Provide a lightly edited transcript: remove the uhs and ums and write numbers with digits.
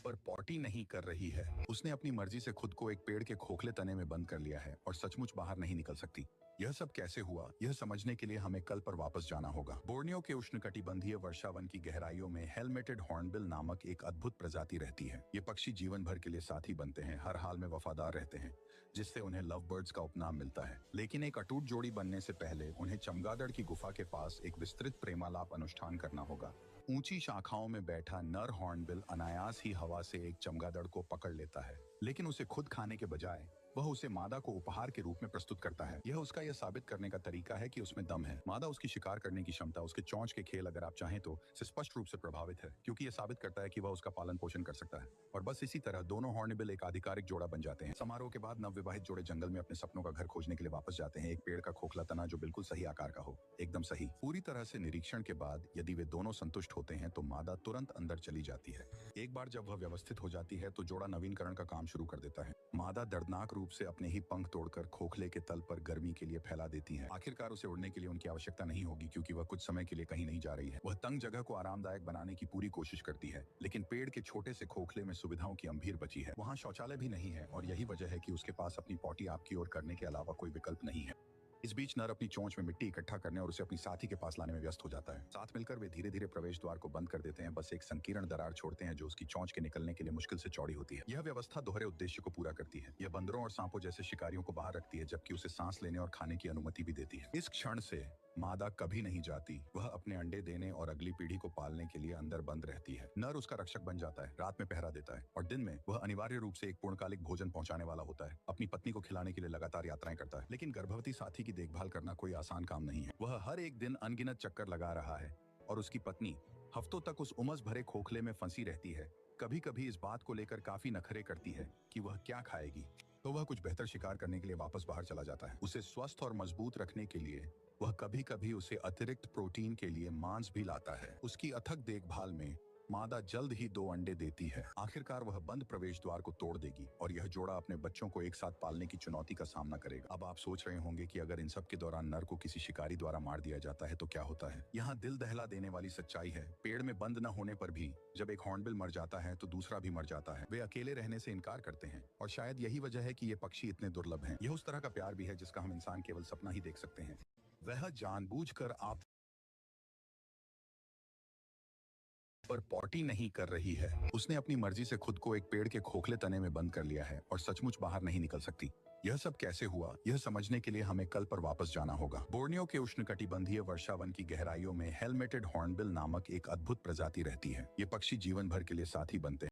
पर पॉटी नहीं कर रही है। उसने अपनी मर्जी से खुद को एक पेड़ के खोखले तने में बंद कर लिया है और सचमुच बाहर नहीं निकल सकती। यह सब कैसे हुआ, यह समझने के लिए हमें कल पर वापस जाना होगा। बोर्नियो के उष्णकटिबंधीय वर्षावन की गहराइयों में हेलमेटेड हॉर्नबिल नामक एक अद्भुत प्रजाति रहती है। ये पक्षी जीवन भर के लिए साथी बनते हैं, हर हाल में वफादार रहते हैं, जिससे उन्हें लव बर्ड्स का उपनाम मिलता है। लेकिन एक अटूट जोड़ी बनने से पहले उन्हें चमगादड़ की गुफा के पास एक विस्तृत प्रेमालाप अनुष्ठान करना होगा। ऊंची शाखाओं में बैठा नर हॉर्नबिल अनायास ही हवा से एक चमगादड़ को पकड़ लेता है, लेकिन उसे खुद खाने के बजाय वह उसे मादा को उपहार के रूप में प्रस्तुत करता है। यह उसका यह साबित करने का तरीका है कि उसमें दम है। मादा उसकी शिकार करने की क्षमता, उसके चोंच के खेल अगर आप चाहें तो, से स्पष्ट रूप से प्रभावित है, क्योंकि यह साबित करता है कि वह उसका पालन पोषण कर सकता है। और बस इसी तरह दोनों हॉर्नबिल एक आधिकारिक जोड़ा बन जाते हैं। समारोह के बाद नवविवाहित जोड़े जंगल में अपने सपनों का घर खोजने के लिए वापस जाते हैं। एक पेड़ का खोखला तना जो बिल्कुल सही आकार का हो, एकदम सही। पूरी तरह से निरीक्षण के बाद यदि वे दोनों संतुष्ट होते हैं तो मादा तुरंत अंदर चली जाती है। एक बार जब वह व्यवस्थित हो जाती है तो जोड़ा नवीनकरण का काम शुरू कर देता है। मादा दर्दनाक रूप से अपने ही पंख तोड़कर खोखले के तल पर गर्मी के लिए फैला देती है। आखिरकार उसे उड़ने के लिए उनकी आवश्यकता नहीं होगी, क्योंकि वह कुछ समय के लिए कहीं नहीं जा रही है। वह तंग जगह को आरामदायक बनाने की पूरी कोशिश करती है, लेकिन पेड़ के छोटे से खोखले में सुविधाओं की अम्भीर बची है। वहाँ शौचालय भी नहीं है और यही वजह है कि उसके पास अपनी पॉटी आपकी ओर करने के अलावा कोई विकल्प नहीं है। इस बीच नर अपनी चोंच में मिट्टी इकट्ठा करने और उसे अपनी साथी के पास लाने में व्यस्त हो जाता है। साथ मिलकर वे धीरे धीरे प्रवेश द्वार को बंद कर देते हैं, बस एक संकीर्ण दरार छोड़ते हैं जो उसकी चोंच के निकलने के लिए मुश्किल से चौड़ी होती है। यह व्यवस्था दोहरे उद्देश्य को पूरा करती है। यह बंदरों और सांपों जैसे शिकारियों को बाहर रखती है, जबकि उसे सांस लेने और खाने की अनुमति भी देती है। इस क्षण से मादा कभी नहीं जाती। वह अपने अंडे देने और अगली पीढ़ी को पालने के लिए अंदर बंद रहती है। नर उसका रक्षक बन जाता है, रात में पहरा देता है और दिन में वह अनिवार्य रूप से एक पूर्णकालिक भोजन पहुंचाने वाला होता है। अपनी पत्नी को खिलाने के लिए लगातार यात्राएं करता है। लेकिन गर्भवती साथी की देखभाल करना कोई आसान काम नहीं है। वह हर एक दिन अनगिनत चक्कर लगा रहा है और उसकी पत्नी हफ्तों तक उस उमस भरे खोखले में फंसी रहती है। कभी कभी इस बात को लेकर काफी नखरे करती है कि वह क्या खाएगी, तो वह कुछ बेहतर शिकार करने के लिए वापस बाहर चला जाता है। उसे स्वस्थ और मजबूत रखने के लिए वह कभी कभी उसे अतिरिक्त प्रोटीन के लिए मांस भी लाता है। उसकी अथक देखभाल में मादा जल्द ही 2 अंडे देती है। आखिरकार वह बंद प्रवेश द्वार को तोड़ देगी और यह जोड़ा अपने बच्चों को एक साथ पालने की चुनौती का सामना करेगा। अब आप सोच रहे होंगे कि अगर इन सब के दौरान नर को किसी शिकारी द्वारा मार दिया जाता है तो क्या होता है। यहाँ दिल दहला देने वाली सच्चाई है। पेड़ में बंद न होने पर भी जब एक हॉर्नबिल मर जाता है तो दूसरा भी मर जाता है। वे अकेले रहने से इनकार करते हैं और शायद यही वजह है कि ये पक्षी इतने दुर्लभ हैं। यह उस तरह का प्यार भी है जिसका हम इंसान केवल सपना ही देख सकते हैं। वह जानबूझकर आप पर पॉटी नहीं कर रही है। उसने अपनी मर्जी से खुद को एक पेड़ के खोखले तने में बंद कर लिया है और सचमुच बाहर नहीं निकल सकती। यह सब कैसे हुआ, यह समझने के लिए हमें कल पर वापस जाना होगा। बोर्नियो के उष्णकटिबंधीय वर्षावन की गहराइयों में हेलमेटेड हॉर्नबिल नामक एक अद्भुत प्रजाति रहती है। ये पक्षी जीवन भर के लिए साथी बनते हैं।